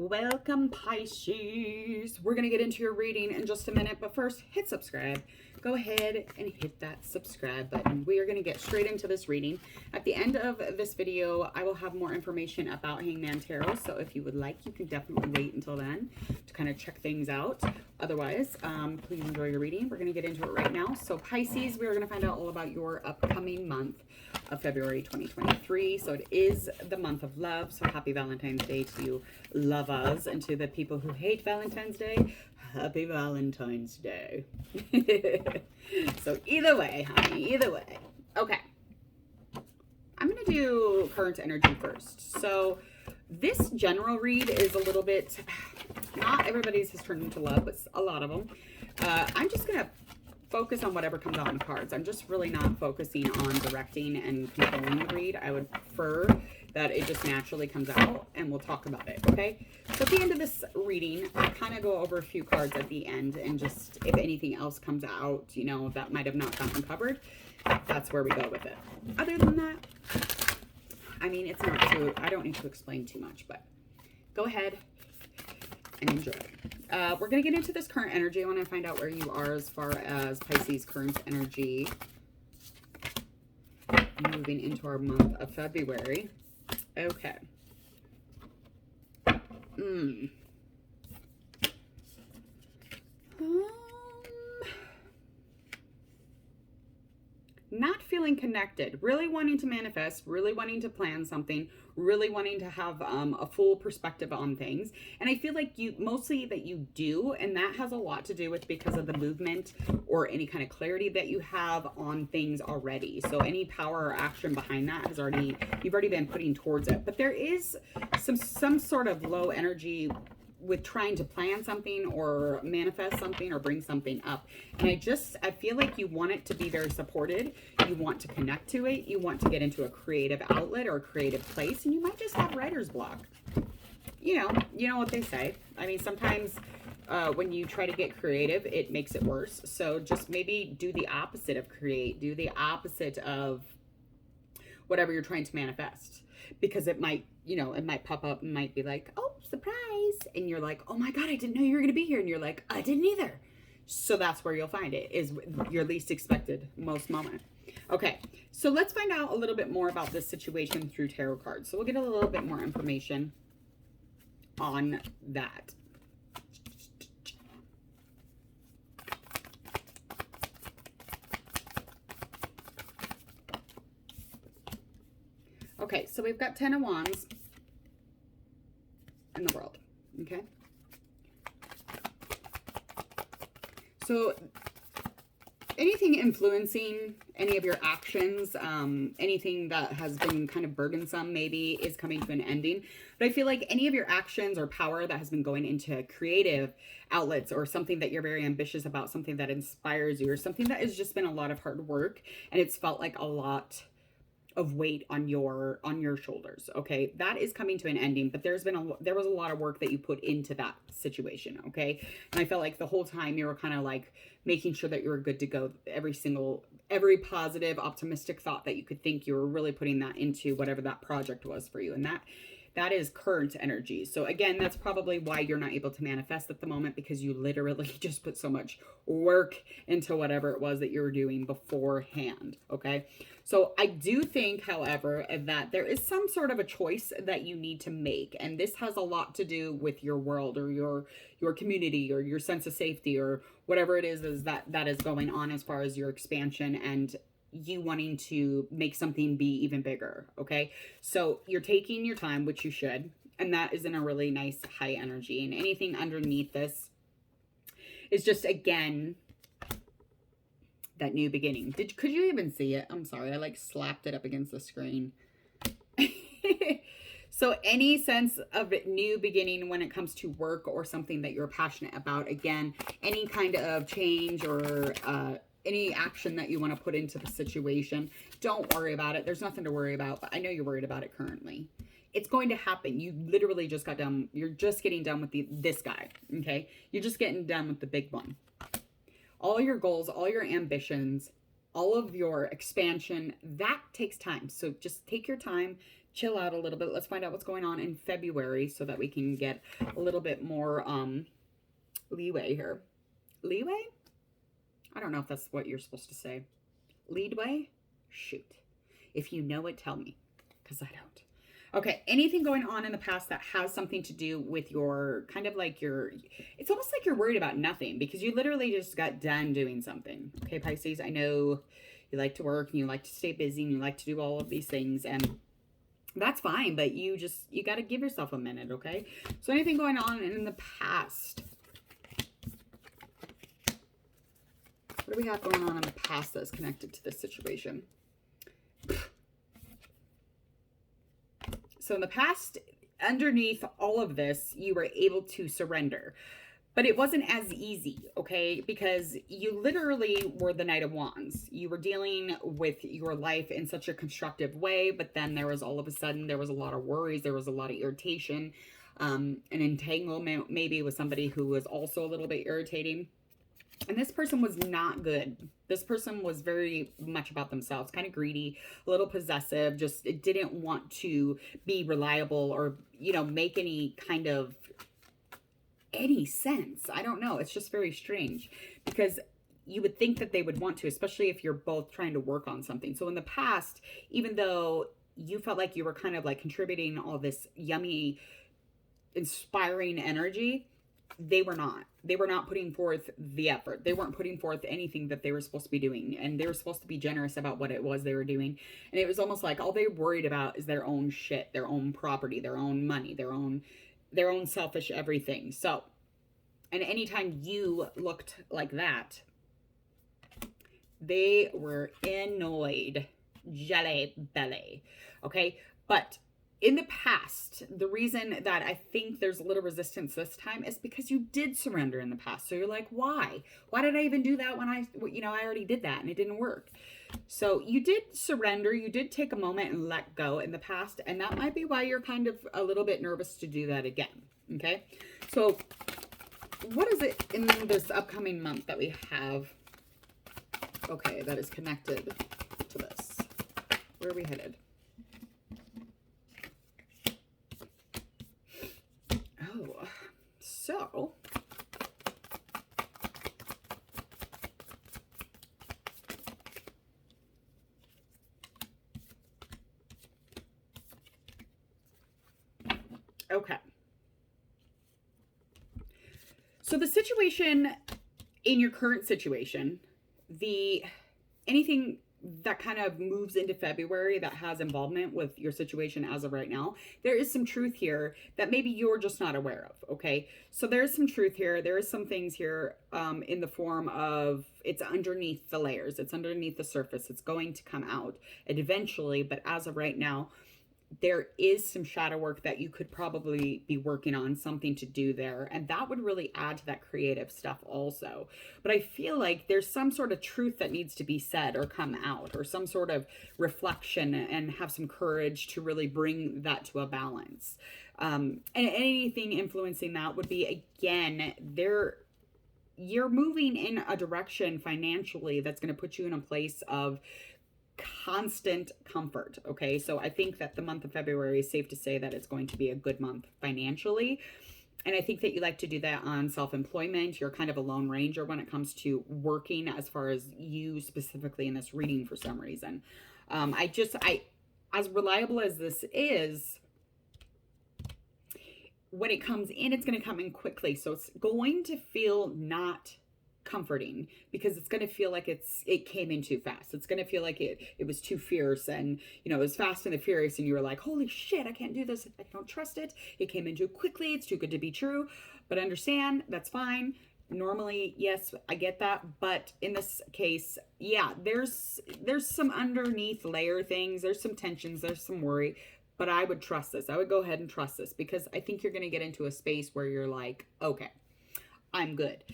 Welcome, Pisces. We're going to get into your reading in just a minute, but first, hit subscribe. Go ahead and hit that subscribe button. We are going to get straight into this reading. At the end of this video, I will have more information about Hangman Tarot, so if you would like, you can definitely wait until then to kind of check things out. Otherwise, please enjoy your reading. We're going to get into it right now. So Pisces, we are going to find out all about your upcoming month of February 2023. So it is the month of love. So happy Valentine's Day to you lovers, and to the people who hate Valentine's Day, happy Valentine's Day. So either way, honey, either way. Okay. I'm going to do current energy first. So this general read is a little bit, not everybody's has turned into love, but a lot of them. I'm just going to focus on whatever comes out in cards. I'm just really not focusing on directing and controlling the read. I would prefer that it just naturally comes out, and we'll talk about it, okay? So at the end of this reading, I kind of go over a few cards at the end, and just if anything else comes out, you know, that might have not gotten covered, that's where we go with it. Other than that, I mean, it's not too, I don't need to explain too much, but go ahead and enjoy. We're going to get into this current energy. I want to find out where you are as far as Pisces current energy. Moving into our month of February. Okay. Not feeling connected, really wanting to manifest, really wanting to plan something, really wanting to have a full perspective on things. And I feel like you mostly that you do, and that has a lot to do with because of the movement or any kind of clarity that you have on things already. So any power or action behind that has already, you've already been putting towards it. But there is some sort of low energy with trying to plan something or manifest something or bring something up. And I feel like you want it to be very supported. You want to connect to it. You want to get into a creative outlet or a creative place. And you might just have writer's block. You know what they say. I mean, sometimes when you try to get creative, it makes it worse. So just maybe do the opposite of create. Do the opposite of whatever you're trying to manifest. Because it might, it might pop up and might be like, oh, surprise. And you're like, oh my God, I didn't know you were going to be here. And you're like, I didn't either. So that's where you'll find it, is your least expected most moment. Okay, so let's find out a little bit more about this situation through tarot cards. So we'll get a little bit more information on that. Okay, so we've got 10 of Wands in the world, okay? So anything influencing any of your actions, anything that has been kind of burdensome maybe is coming to an ending. But I feel like any of your actions or power that has been going into creative outlets or something that you're very ambitious about, something that inspires you, or something that has just been a lot of hard work and it's felt like a lot of weight on your shoulders, okay, that is coming to an ending. But there was a lot of work that you put into that situation, okay? And I felt like the whole time you were kind of like making sure that you were good to go. Every positive, optimistic thought that you could think, you were really putting that into whatever that project was for you. And that is current energy. So again, that's probably why you're not able to manifest at the moment, because you literally just put so much work into whatever it was that you were doing beforehand, okay? So I do think, however, that there is some sort of a choice that you need to make. And this has a lot to do with your world or your community or your sense of safety or whatever it is that is going on as far as your expansion and you wanting to make something be even bigger, okay? So you're taking your time, which you should, and that is in a really nice high energy. And anything underneath this is just, again, that new beginning. Could you even see it? I'm sorry, I like slapped it up against the screen. So any sense of new beginning when it comes to work or something that you're passionate about, again, any kind of change or any action that you want to put into the situation, don't worry about it. There's nothing to worry about, but I know you're worried about it currently. It's going to happen. You literally just got done. You're just getting done with this guy, okay? You're just getting done with the big one. All your goals, all your ambitions, all of your expansion, that takes time. So just take your time, chill out a little bit. Let's find out what's going on in February so that we can get a little bit more leeway here. Leeway? I don't know if that's what you're supposed to say. Leadway? Shoot. If you know it, tell me, because I don't. Okay, anything going on in the past that has something to do with your, kind of like your, it's almost like you're worried about nothing because you literally just got done doing something. Okay, Pisces, I know you like to work and you like to stay busy and you like to do all of these things, and that's fine, but you got to give yourself a minute, okay? So anything going on in the past. What do we have going on in the past that's connected to this situation? So in the past, underneath all of this, you were able to surrender. But it wasn't as easy, okay? Because you literally were the Knight of Wands. You were dealing with your life in such a constructive way, but then there was all of a sudden, there was a lot of worries, there was a lot of irritation, an entanglement maybe with somebody who was also a little bit irritating. And this person was not good. This person was very much about themselves, kind of greedy, a little possessive, just didn't want to be reliable or, you know, make any kind of any sense. I don't know. It's just very strange because you would think that they would want to, especially if you're both trying to work on something. So in the past, even though you felt like you were kind of like contributing all this yummy, inspiring energy, they were not. They were not putting forth the effort. They weren't putting forth anything that they were supposed to be doing. And they were supposed to be generous about what it was they were doing. And it was almost like all they worried about is their own shit, their own property, their own money, their own selfish everything. So, and anytime you looked like that, they were annoyed. Jelly belly. Okay? But in the past, the reason that I think there's a little resistance this time is because you did surrender in the past. So you're like, why? Why did I even do that when I already did that and it didn't work? So you did surrender. You did take a moment and let go in the past. And that might be why you're kind of a little bit nervous to do that again. Okay. So what is it in this upcoming month that we have? Okay. That is connected to this. Where are we headed? So, okay. So the situation in your current situation, anything that kind of moves into February that has involvement with your situation as of right now, there is some truth here that maybe you're just not aware of, okay? So there's some truth here. There is some things here in the form of it's underneath the layers. It's underneath the surface. It's going to come out eventually, but as of right now, there is some shadow work that you could probably be working on, something to do there. And that would really add to that creative stuff also. But I feel like there's some sort of truth that needs to be said or come out, or some sort of reflection, and have some courage to really bring that to a balance. And anything influencing that would be, again, you're moving in a direction financially that's going to put you in a place of constant comfort. Okay, so I think that the month of February is safe to say that it's going to be a good month financially. And I think that you like to do that on self-employment. You're kind of a lone ranger when it comes to working, as far as you specifically in this reading for some reason. I as reliable as this is, when it comes in, it's going to come in quickly. So it's going to feel not comforting, because it's going to feel like it came in too fast. It's going to feel like it was too fierce, and it was Fast and the Furious, and you were like, holy shit, I can't do this, I don't trust it, it came in too quickly, it's too good to be true. But understand, that's fine. Normally, yes, I get that, but in this case, yeah, there's some underneath layer things, there's some tensions, there's some worry, but I would trust this. I would go ahead and trust this, because I think you're going to get into a space where you're like, okay, I'm good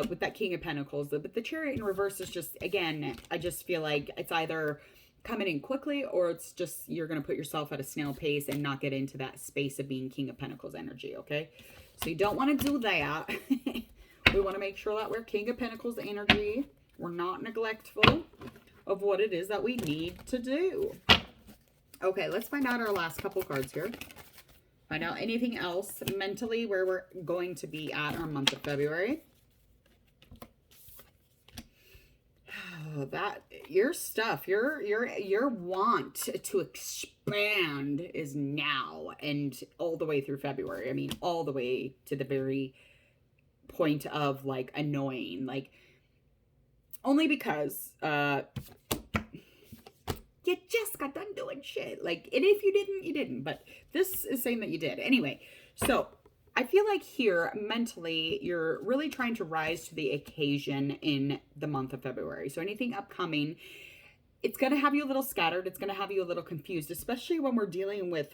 with that King of Pentacles. But the Chariot in reverse is just, again, I just feel like it's either coming in quickly, or it's just you're going to put yourself at a snail pace and not get into that space of being King of Pentacles energy, okay? So you don't want to do that. We want to make sure that we're King of Pentacles energy. We're not neglectful of what it is that we need to do. Okay, let's find out our last couple cards here. Find out anything else mentally where we're going to be at our month of February. That your stuff, your want to expand is now and all the way through February. I mean, all the way to the very point of like annoying, like only because you just got done doing shit. Like, and if you didn't, you didn't. But this is saying that you did. Anyway, so I feel like here, mentally, you're really trying to rise to the occasion in the month of February. So anything upcoming, it's going to have you a little scattered. It's going to have you a little confused, especially when we're dealing with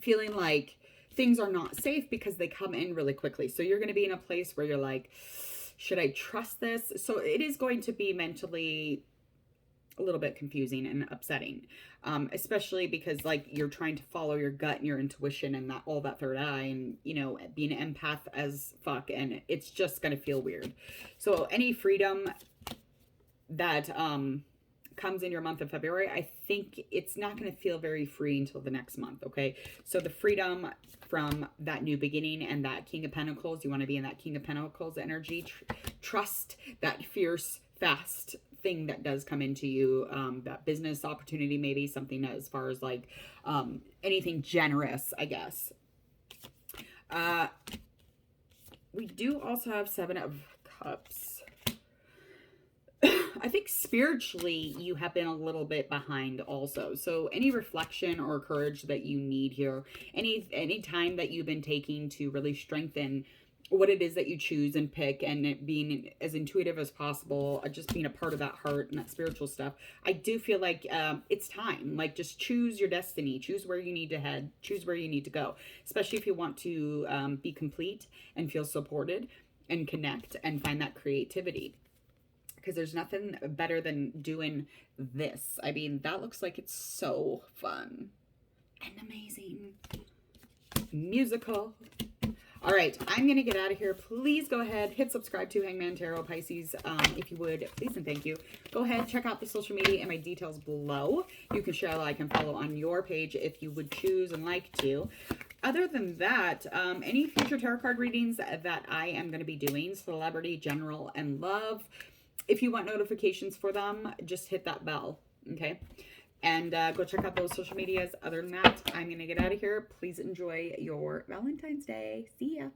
feeling like things are not safe because they come in really quickly. So you're going to be in a place where you're like, should I trust this? So it is going to be mentally a little bit confusing and upsetting, especially because like you're trying to follow your gut and your intuition and that all that third eye, and you know, being an empath as fuck, and it's just gonna feel weird. So any freedom that comes in your month of February, I think it's not going to feel very free until the next month. Okay, so the freedom from that new beginning and that King of Pentacles, you want to be in that King of Pentacles energy. Trust that fierce, fast thing that does come into you, that business opportunity, maybe something as far as like anything generous, I guess. We do also have Seven of Cups. I think spiritually you have been a little bit behind also. So any reflection or courage that you need here, any time that you've been taking to really strengthen what it is that you choose and pick, and being as intuitive as possible, just being a part of that heart and that spiritual stuff, I do feel like it's time. Like, just choose your destiny, choose where you need to head, choose where you need to go, especially if you want to be complete and feel supported and connect and find that creativity. Because there's nothing better than doing this. I mean, that looks like it's so fun and amazing. Musical. All right, I'm going to get out of here. Please go ahead, hit subscribe to Hangman Tarot Pisces, if you would, please and thank you. Go ahead, check out the social media and my details below. You can share, like, and follow on your page if you would choose and like to. Other than that, any future tarot card readings that I am going to be doing, celebrity, general, and love, if you want notifications for them, just hit that bell, okay? And go check out those social medias. Other than that, I'm going to get out of here. Please enjoy your Valentine's Day. See ya.